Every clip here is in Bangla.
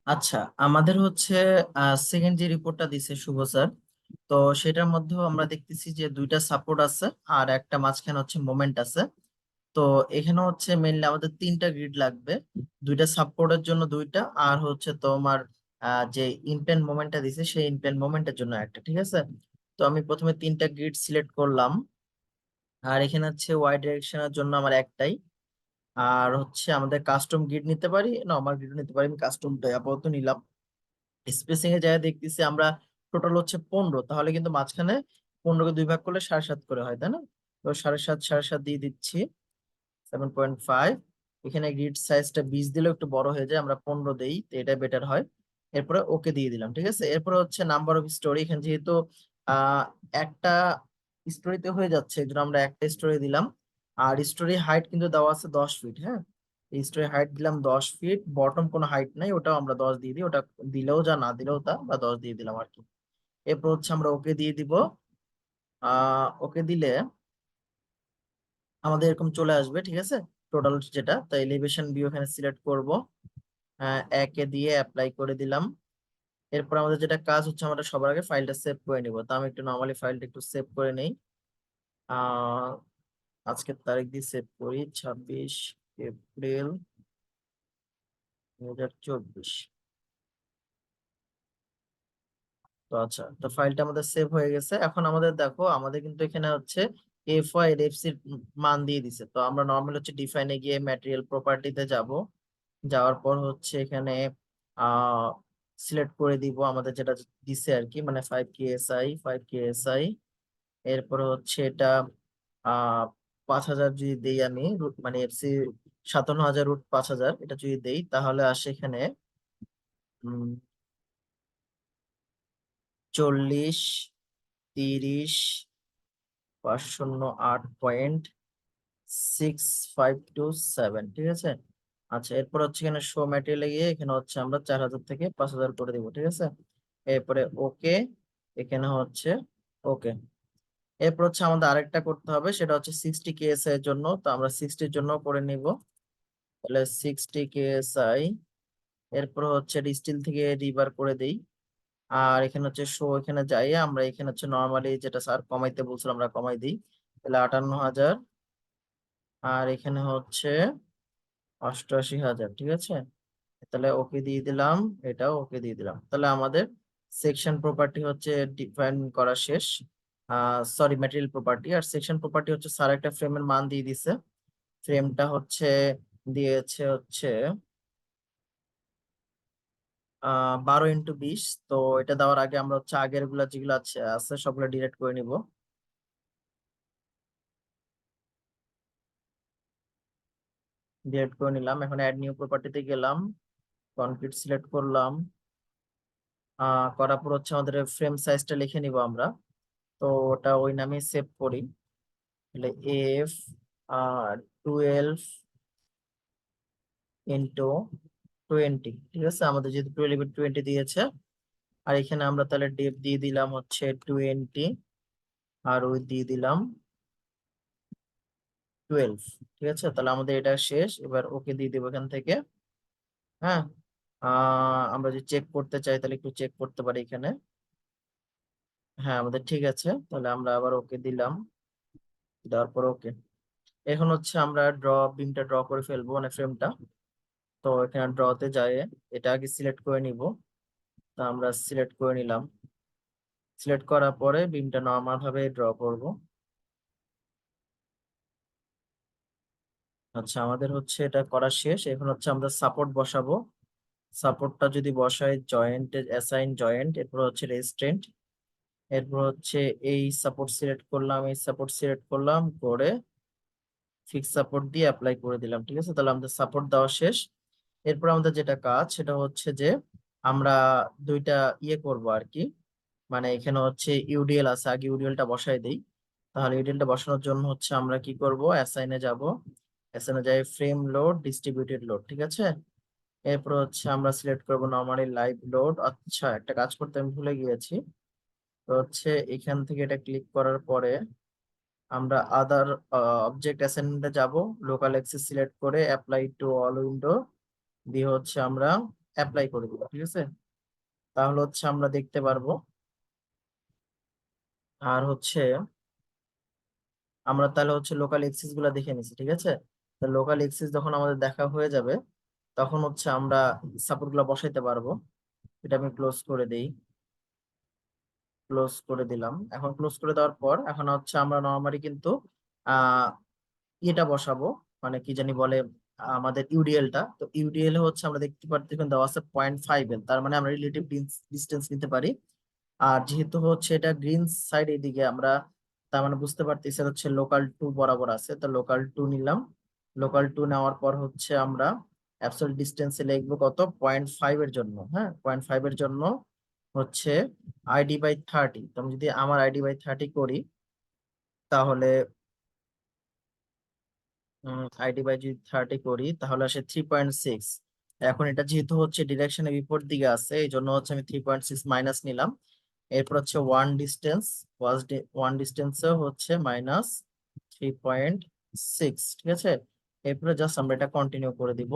আচ্ছা, আমাদের হচ্ছে সেকেন্ড যে রিপোর্টটা দিছে শুভ স্যার, তো সেটার মধ্যেও আমরা দেখতেছি যে দুইটা সাপোর্ট আছে আর একটা মাঝখানে হচ্ছে মোমেন্ট আছে। তো এখানে হচ্ছে মেইনলি আমাদের তিনটা গ্রিড লাগবে, দুইটা সাপোর্টের জন্য দুইটা, আর হচ্ছে তোমার যে ইনপ্লেন মোমেন্টটা দিছে সেই ইনপ্লেন মোমেন্টের জন্য একটা, ঠিক আছে। তো আমি প্রথমে তিনটা গ্রিড সিলেক্ট করলাম, আর এখানে হচ্ছে ওয়াই ডিরেকশনের জন্য আমার একটাই। আর হচ্ছে আমাদের কাস্টম গ্রিড নিতে পারি, নর্মাল গ্রিড নিতে পারি, আমি কাস্টমটা আপাতত নিলাম। স্পেসিং এর জায়গায় দেখতেছি আমরা টোটাল হচ্ছে 15, তাহলে কিন্তু মাঝখানে 15 কে দুই ভাগ করলে 7.5 করে হয়, তাই না? তো 7.5 7.5 দিয়ে দিচ্ছি, 7.5। এখানে গ্রিড সাইজটা 20 দিলেও একটু বড় হয়ে যায়, আমরা 15 দেই, তো এটা বেটার হয়। এরপরে ওকে দিয়ে দিলাম, ঠিক আছে। এরপরে হচ্ছে নাম্বার অফ স্টোরি, এখানে যেহেতু আহ একটা স্টোরিতে হয়ে যাচ্ছে এই জন্য আমরা একটা স্টোরি দিলাম। আর স্টোরি হাইট কিন্তু দেওয়া আছে 10 ফিট, হ্যাঁ। স্টোরি হাইট দিলাম 10 ফিট, বটম কোনো হাইট নাই, ওটাও আমরা 10 দিয়ে দিই, ওটা দিলেও যা না দিলেও তা, বা 10 দিয়ে দিলাম আর কি। এরপর হচ্ছে আমরা ওকে দিয়ে দিব। ওকে দিলে আমাদের এরকম চলে আসবে, ঠিক আছে। টোটাল যেটা, তো এলিভেশন ভিউ এখানে সিলেক্ট করব, একে দিয়ে অ্যাপ্লাই করে দিলাম। এরপর আমাদের যেটা কাজ হচ্ছে, আমরা সবার আগে ফাইলটা সেভ করে নিব। তো আমি একটু নর্মালি ফাইলটা একটু সেভ করে নেই। আহ আজকের তারিখ দিয়ে সেভ করি, 26 এপ্রিল 2024। তো আচ্ছা, তো ফাইলটা আমাদের সেভ হয়ে গেছে। এখন আমাদের দেখো, আমাদের কিন্তু এখানে হচ্ছে এফ ওয়াই এর এফ সির মান দিয়ে দিছে। তো আমরা নর্মাল হচ্ছে ডিফাইনে গিয়ে ম্যাটেরিয়াল প্রপার্টিতে যাব, যাওয়ার পর হচ্ছে এখানে আহ সিলেক্ট করে দিব আমাদের যেটা দিছে আর কি, মানে 5 KSI 5 KSI। এরপরে হচ্ছে এটা 5,000 যদি দেই আমি, মানে এফসি 57,000 √5,000, এটা যদি দেই তাহলে আসে এখানে 40 30 508.6527, ঠিক আছে। আচ্ছা, এরপর হচ্ছে এখানে শো ম্যাটেরিয়ালে গিয়ে এখানে হচ্ছে আমরা 4,000 থেকে 5,000 করে দিব, ঠিক আছে। এরপরে ওকে, এখানে হচ্ছে ওকে। এরপর হচ্ছে আমাদের আরেকটা করতে হবে, সেটা হচ্ছে 60 KSI এর জন্য, তো আমরা 60-র জন্য করে নিব। তাহলে 60 KSI। এরপর হচ্ছে স্টিল থেকে রিবার করে দেই। আর এখানে হচ্ছে শো, এখানে যাই আমরা, এখানে হচ্ছে নর্মালি যেটা স্যার কমাইতে বলছিলাম আমরা কমাই দিই। তাহলে 58,000, আর এখানে হচ্ছে 88,000, ঠিক আছে। তাহলে ওকে দিয়ে দিলাম, এটাও ওকে দিয়ে দিলাম। তাহলে আমাদের সেকশন প্রপার্টি হচ্ছে ডিফাইন করা শেষ। সরি, ম্যাটেরিয়াল প্রপার্টি আর সেকশন প্রপার্টি হচ্ছে স্যার একটা ফ্রেমের মান দিয়ে দিছে। ফ্রেমটা হচ্ছে দিয়েছে হচ্ছে 12x20। তো এটা দেওয়ার আগে আমরা হচ্ছে আগের গুলা যেগুলো আছে আছে সবগুলো ডিলিট করে নিব। ডিলিট করে নিলাম। এখন অ্যাড নিউ প্রপার্টিতে গেলাম, কনক্রিট সিলেক্ট করলাম। করার পর হচ্ছে আমাদের ফ্রেম সাইজটা লিখে নিব আমরা। তো ওটা ওই নামে সেভ করি। তাহলে এফ আর 12x20, ঠিক আছে। আমাদের যেহেতু 12x20 দিয়েছে, আর এখানে আমরা তাহলে ডেপ দিয়ে দিলাম হচ্ছে 20, আর ওই দিয়ে দিলাম 12, ঠিক আছে। তাহলে আমাদের এটা শেষ, এবার ওকে দিয়ে দেবো এখান থেকে। হ্যাঁ, আমরা যদি চেক করতে চাই তাহলে একটু চেক করতে পারি এখানে। হ্যাঁ, আমাদের ঠিক আছে, তাহলে আমরা আবার ওকে দিলাম, দেওয়ার পর ওকে। এখন হচ্ছে আমরা বিমটা ড্র করে ফেলবো, মানে ফ্রেমটা। তো এখানে ড্রতে যায়, এটা আগে সিলেক্ট করে নিব। তা আমরা সিলেক্ট করে নিলাম। সিলেক্ট করার পরে বিমটা নর্মাল ভাবে ড্র করব। আচ্ছা, আমাদের হচ্ছে এটা করা শেষ। এখন হচ্ছে আমরা সাপোর্ট বসাবো। সাপোর্টটা যদি বসাই, জয়েন্ট অ্যাসাইন জয়েন্ট, এরপর হচ্ছে রেস্ট্রেন্ট। এরপর হচ্ছে এই সাপোর্ট সিলেক্ট করলাম, এই সাপোর্ট সিলেক্ট করলাম করে ফিক্স সাপোর্ট দিয়ে অ্যাপ্লাই করে দিলাম, ঠিক আছে। তাহলে আমাদের সাপোর্ট দেওয়া শেষ। এরপর আমাদের যেটা কাজ সেটা হচ্ছে যে আমরা দুইটা ইয়ে করব আর কি, মানে এখানে হচ্ছে ইউডিএল আছে, আগে ইউডিএলটা বসাই দেই। তাহলে ইউডিএলটা বসানোর জন্য হচ্ছে আমরা কি করব, অ্যাসাইনে যাব। অ্যাসাইনে যাই, ফ্রেম লোড ডিস্ট্রিবিউটেড লোড, ঠিক আছে। এরপর হচ্ছে আমরা সিলেক্ট করব নরমালি লাইভ লোড। আচ্ছা, একটা কাজ করতে আমি ভুলে গিয়েছি। তো হচ্ছে এখান থেকে এটা ক্লিক করার পরে আমরা আদার অবজেক্ট অ্যাসাইনমেন্টে যাব। লোকাল অ্যাক্সেস সিলেক্ট করে অ্যাপ্লাই টু অল উইন্ডো দিয়ে হচ্ছে আমরা অ্যাপ্লাই করে দিব, ঠিক আছে? তাহলে হচ্ছে আমরা দেখতে পারবো। আর হচ্ছে আমরা তাহলে হচ্ছে লোকাল এক্সিস গুলা দেখে নিছি, ঠিক আছে? তো লোকাল এক্সিস যখন আমাদের দেখা হয়ে যাবে, তখন হচ্ছে আমরা সাপোর্ট গুলা বসাইতে পারবো। এটা আমি ক্লোজ করে দেই, ক্লোজ করে দিলাম। এখন ক্লোজ করে দেওয়ার পর এখন হচ্ছে আমরা নর্মালি কিন্তু আহ এটা বসাবো, মানে কি জানি বলে, আমাদের ইউডিএলটা। তো ইউডিএল হচ্ছে আমরা দেখতে পাচ্ছি এখানে দেওয়া আছে 0.5 এর, তার মানে আমরা রিলেটিভ ডিস্টেন্স নিতে পারি। আর যেহেতু হচ্ছে এটা গ্রিন সাইড এদিকে আমরা, তার মানে বুঝতে পারতেছি হচ্ছে লোকাল টু বরাবর আছে, তো লোকাল টু নিলাম। লোকাল টু নেওয়ার পর হচ্ছে আমরা অ্যাবসলিউট ডিস্টেন্সে লিখবো কত, 0.5 এর জন্য। হ্যাঁ, 0.5 এর জন্য হচ্ছে ID/30। তো আমি যদি আমার ID/30 করি, তাহলে ID/30 করি, তাহলে আসে 3.6। এখন এটা যেহেতু হচ্ছে ডিরেকশনে বিপরীত দিকে আছে, এই জন্য হচ্ছে আমি 3.6 মাইনাস নিলাম। এরপর হচ্ছে ওয়ান ডিস্টেন্সে হচ্ছে -3.6, ঠিক আছে? এরপরে জাস্ট আমরা এটা কন্টিনিউ করে দিব।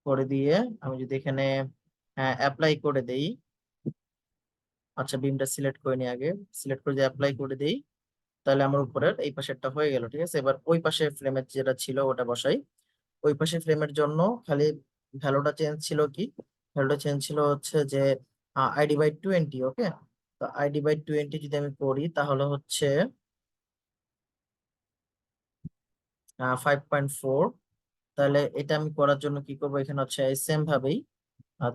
করে দিয়ে আমি যদি এখানে অ্যাপ্লাই করে দেই, আচ্ছা বিমটা সিলেক্ট করে নিই আগে, সিলেক্ট করে দিয়ে অ্যাপ্লাই করে দেই, তাহলে আমার উপরের এই পাশেরটা হয়ে গেল, ঠিক আছে? এবার ওই পাশে ফ্রেমের যেটা ছিল ওটা বসাই। ওই পাশে ফ্রেমের জন্য খালি ভ্যালুটা চেঞ্জ ছিল কি, ভ্যালুটা চেঞ্জ ছিল হচ্ছে যে ID/20। ওকে, তো ID/20 যদি আমি করি, তাহলে হচ্ছে 5.4। তাহলে এটা আমি করার জন্য কি করবো, এখানে হচ্ছে সেম ভাবেই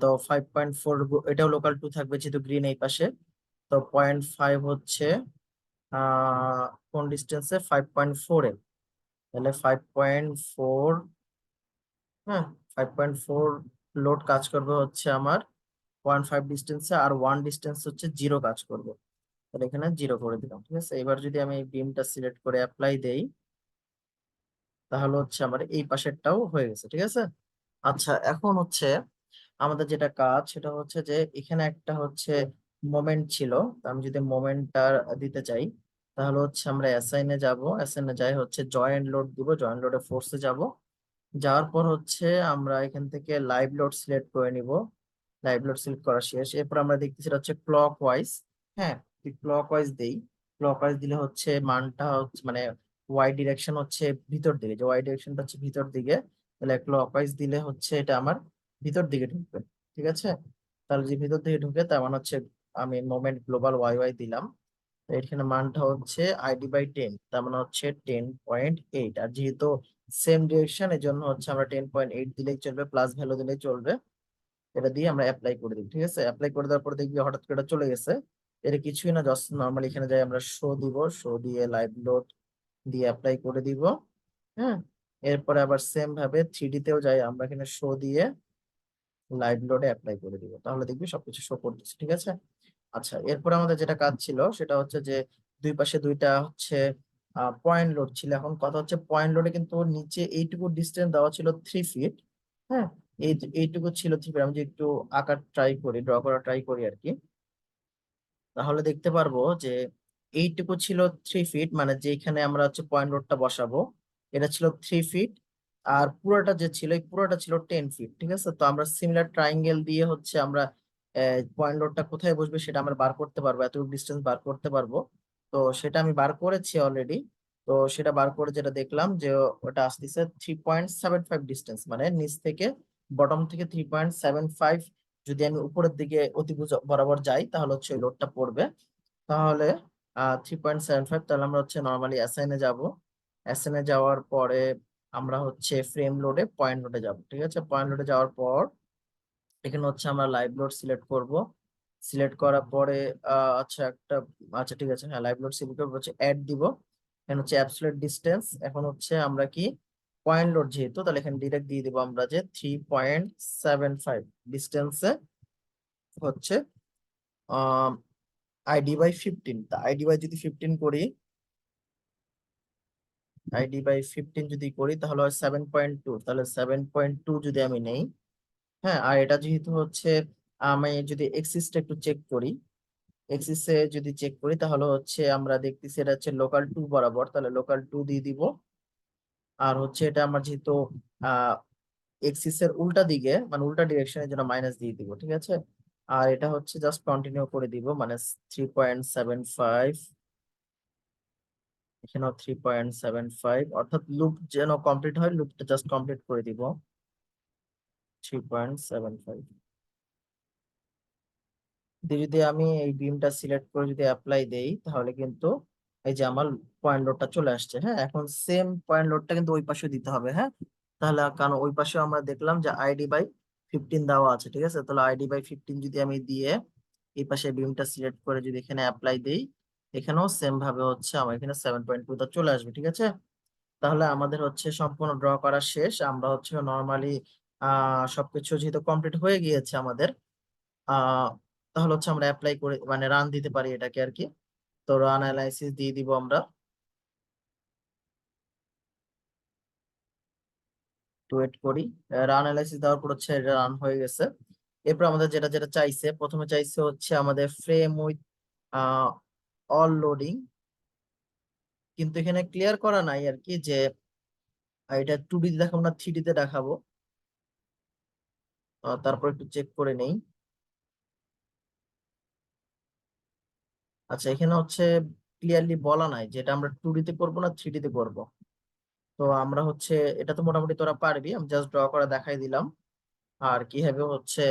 তো 5.4, এটাও লোকাল টু থাকবে যেহেতু গ্রিন এই পাশে। তো 0.5 হচ্ছে কোন ডিস্টেন্সে, 5.4 এ। তাহলে 5.4, হ্যাঁ, 5.4 লোড কাজ করবে হচ্ছে আমার 0.5 ডিস্টেন্সে, আর ওয়ান ডিস্টেন্স হচ্ছে জিরো কাজ করবে। তাহলে এখানে জিরো করে দিলাম, ঠিক আছে? এবার যদি আমি বিমটা সিলেক্ট করে অ্যাপ্লাই দেই, তাহলে হচ্ছে আমার এই পাশেরটাও হয়ে গেছে, ঠিক আছে? আচ্ছা, এখন হচ্ছে আমাদের যেটা কাজ সেটা হচ্ছে যে এখানে একটা হচ্ছে মোমেন্ট ছিল। তো আমি যদি মোমেন্টটা দিতে চাই, তাহলে হচ্ছে আমরা অ্যাসাইনে যাব, অ্যাসাইনে যাই হচ্ছে জয়েন্ট লোড দিব, জয়েন্ট লোডে ফোর্সে যাব। যাওয়ার পর হচ্ছে আমরা এখান থেকে লাইভ লোড সিলেক্ট করে নিব। লাইভ লোড সিলেক্ট করা শেষ, এরপর আমরা দেখতেছি এটা হচ্ছে ক্লক ওয়াইজ। হ্যাঁ, ক্লক ওয়াইজ দেই। ক্লক ওয়াইজ দিলে হচ্ছে মানটা হচ্ছে মানে ওয়াই ডিরেকশন হচ্ছে ভিতর দিকে, যে ওয়াই ডিরেকশনটা হচ্ছে ভিতর দিকে। তাহলে ক্লক ওয়াইজ দিলে হচ্ছে এটা আমার ভিতর দিকে ঢুকবে, ঠিক আছে? তাহলে যে ভিতর দিকে ঢুকে, তার মানে হচ্ছে আমি মোমেন্ট গ্লোবাল ওয়াই ওয়াই দিলাম। তো এখানে মানটা হচ্ছে ID/10, তার মানে হচ্ছে 10.8। আর যেহেতু সেম ডিরেকশন, এই জন্য হচ্ছে আমরা 10.8 দিলেই চলবে, প্লাস ভ্যালু দিলেই চলবে। এটা দিয়ে আমরা অ্যাপ্লাই করে দিই, ঠিক আছে? অ্যাপ্লাই করে দেওয়ার পর দেখবি হঠাৎ করে এটা চলে গেছে। এটা কিছুই না, জাস্ট নর্মালি এখানে যাই আমরা শো দিব, শো দিয়ে লাইভ লোড দিয়ে অ্যাপ্লাই করে দিব। হ্যাঁ, এরপরে আবার সেম ভাবে 3D তেও যাই আমরা, এখানে শো দিয়ে লাইভ লোডে অ্যাপ্লাই করে দিব, তাহলে দেখবি সবকিছু শো করতেছে, ঠিক আছে? আচ্ছা, এরপরে আমাদের যেটা কাজ ছিল সেটা হচ্ছে যে দুই পাশে দুইটা হচ্ছে পয়েন্ট লোড ছিল। এখন কথা হচ্ছে পয়েন্ট লোডে কিন্তু নিচে এইটুকু ডিস্টেন্স দেওয়া ছিল 3 ফিট। হ্যাঁ, এইটুকু ছিল 3 ফিট। আমি যে একটু আঁকার ট্রাই করি, ড্র করার ট্রাই করি আর কি, তাহলে দেখতে পারবো যে এইটুকু ছিল 3 ফিট, মানে যেখানে আমরা হচ্ছে পয়েন্ট লোডটা বসাবো এটা ছিল 3 ফিট। আর পুরোটা যে ছিল, এই পুরোটা ছিল 10 ফিট, ঠিক আছে? তো আমরা সিমিলার ট্রাইঙ্গেল দিয়ে হচ্ছে আমরা পয়েন্ট লোডটা কোথায় বসবে সেটা আমরা বার করতে পারবো, এতটুকু ডিস্টেন্স বার করতে পারবো। তো সেটা আমি বার করেছি অলরেডি। তো সেটা বার করে যেটা দেখলাম যে ওটা আসতেছে 3.75 ডিস্টেন্স, মানে নিচ থেকে বটম থেকে 3.75। যদি আমি উপরের দিকে অতিভুজ বরাবর যাই, তাহলে হচ্ছে ওই লোডটা পড়বে। তাহলে 3.75, তাহলে আমরা হচ্ছে নর্মালি অ্যাসাইনে যাব। অ্যাসাইনে যাওয়ার পরে আমরা হচ্ছে ফ্রেম লোডে পয়েন্ট লোডে যাব, ঠিক আছে? পয়েন্ট লোডে যাওয়ার পর এখানে হচ্ছে আমরা লাইভ লোড সিলেক্ট করব। সিলেক্ট করার পরে আচ্ছা একটা, আচ্ছা ঠিক আছে, হ্যাঁ লাইভ লোড সিলেক্ট করবো, হচ্ছে অ্যাড দিব। এখানে হচ্ছে অ্যাবসলিউট ডিস্টেন্স, এখন হচ্ছে আমরা কি পয়েন্ট লোড যেহেতু, তাহলে এখানে ডিরেক্ট দিয়ে দিব আমরা যে 3.75 ডিস্টেন্সে হচ্ছে ID/15। তা ID/15 করি, ID/15 যদি করি তাহলে হয় 7.2। তাহলে 7.2 যদি আমি নেই, হ্যাঁ, আর এটা যেহেতু হচ্ছে আমি যদি এক্সিসটা একটু চেক করি, এক্সিসে যদি চেক করি তাহলে হচ্ছে আমরা দেখতেছি এটা হচ্ছে লোকাল টু বরাবর, তাহলে লোকাল টু দিয়ে দিব। আর হচ্ছে এটা আমার যেহেতু এক্সিস এর উল্টা দিকে মানে উল্টা ডিরেকশনের জন্য মাইনাস দিয়ে দিব, ঠিক আছে। আর এটা হচ্ছে জাস্ট কন্টিনিউ করে দিব, মানে 3.75, এখানেও 3.75, অর্থাৎ লুপ যেন কমপ্লিট হয়, লুপটা জাস্ট কমপ্লিট করে দিব 3.75 দিয়ে। যদি আমি এই বিমটা সিলেক্ট করে যদি অ্যাপ্লাই দেই তাহলে কিন্তু এই যে আমার পয়েন্ট লোডটা চলে আসছে। হ্যাঁ, এখন সেম পয়েন্ট লোডটা কিন্তু ওই পাশে দিতে হবে। হ্যাঁ, তাহলে কারণ ওই পাশে আমরা দেখলাম যে আইডি/15 দেওয়া আছে, ঠিক আছে। তাহলে আইডি/15 যদি আমি দিয়ে এই পাশে বিমটা সিলেক্ট করে যদি এখানে অ্যাপ্লাই দেই, এখানেও সেম ভাবে হচ্ছে আমার এখানে 7.2 চলে আসবে, ঠিক আছে। তাহলে আমাদের হচ্ছে সম্পূর্ণ ড্র করা শেষ। আমরা হচ্ছে নর্মালি সবকিছু যেহেতু কমপ্লিট হয়ে গিয়েছে আমাদের, আহ তাহলে হচ্ছে আমরা অ্যাপ্লাই করে মানে রান দিতে পারি এটাকে আর কি। তো রান অ্যানালাইসিস দিয়ে দিব আমরা, ওয়েট করি। রান অ্যানালাইসিস দেওয়ার পর হচ্ছে এটা রান হয়ে গেছে। এরপর আমাদের যেটা যেটা চাইছে, প্রথমে চাইছে হচ্ছে আমাদের ফ্রেম উইথ অল লোডিং, কিন্তু এখানে ক্লিয়ার করা নাই আর কি যে এটা 2D তে দেখাবো না 3D তে দেখাবো। তারপর একটু চেক করে নেই। আচ্ছা, এখানে হচ্ছে ক্লিয়ারলি বলা নাই যে এটা আমরা 2D তে করবো না 3D তে করবো। তো আমরা হচ্ছে এটা তো মোটামুটি তোরা পারবি, আমি জাস্ট ড্র করে দেখাই দিলাম। আর কিভাবে হচ্ছে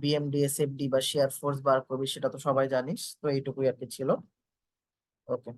বিএমডি এসএফডি বা শেয়ার ফোর্স বার করবি সেটা তো সবাই জানিস, তো এইটুকুই আর কি ছিল। ওকে।